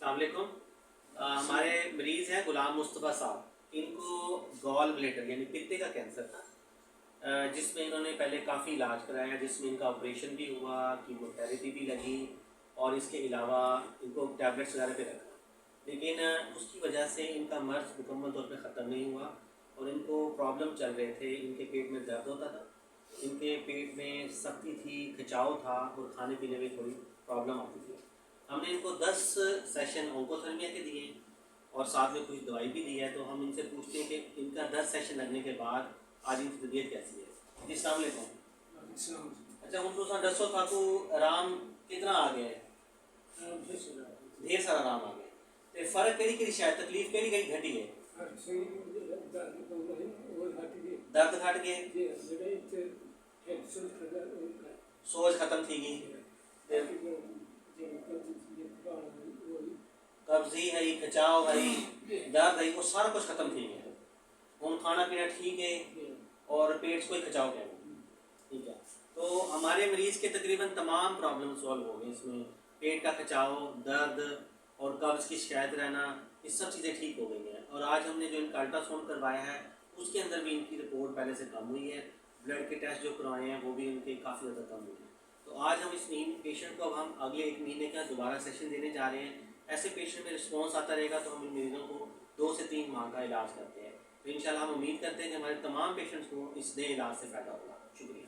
अस्सलाम वालेकुम। हमारे मरीज़ हैं गुलाम मुस्तफ़ा साहब। इनको गॉल ब्लैडर यानी पित्ते का कैंसर था, जिसमें इन्होंने पहले काफ़ी इलाज कराया, जिसमें इनका ऑपरेशन भी हुआ, कीमोथेरेपी भी लगी और इसके अलावा इनको टैबलेट्स वगैरह पे रखा। लेकिन उसकी वजह से इनका मर्ज़ मुकम्मल तौर पे ख़त्म नहीं हुआ और इनको प्रॉब्लम चल रहे थे। इनके पेट में दर्द होता था, इनके पेट में सख्ती थी, खिंचाव था और खाने पीने में थोड़ी प्रॉब्लम आती थी। हमने इनको 10 सेशन ऑन्कोथर्मिया के दिए और साथ में कुछ दवाई भी दी है। तो हम इनसे पूछते हैं कि इनका 10 सेशन लगने के बाद आज इनकी तबीयत कैसी है। जी अस्सलाम वालेकुम। अच्छा, उन तो दसो था को आराम कितना आ गया है? ढेर सारा आराम आ गया। तो फर्क केड़ी केड़ी शायद तकलीफ केड़ी केड़ी घटी है? दर्द घट गए, सोच खत्म थी गई, कब्जी है, खिंचाव है, दर्द है, वो सारा कुछ खत्म थी गया। हम खाना पीना ठीक है और पेट कोई खिंचाव क्या नहीं। ठीक है, तो हमारे मरीज़ के तकरीबन तमाम प्रॉब्लम सॉल्व हो गए। इसमें पेट का खिंचाव, दर्द और कब्ज़ की शिकायत रहना, ये सब चीज़ें ठीक हो गई हैं। और आज हमने जो इनका अल्ट्रासाउंड करवाया है उसके अंदर भी इनकी रिपोर्ट पहले से कम हुई है। ब्लड के टेस्ट जो करवाए हैं वो भी इनके काफ़ी ज़्यादा कम हुए हैं। तो आज हम इस पेशेंट को अब हम अगले 1 महीने का दोबारा सेशन देने जा रहे हैं। ऐसे पेशेंट में रिस्पॉन्स आता रहेगा तो हम इन मरीज़ों को 2 से 3 माह का इलाज करते हैं। तो इंशाल्लाह हम उम्मीद करते हैं कि हमारे तमाम पेशेंट्स को इस नए इलाज से फ़ायदा होगा। शुक्रिया।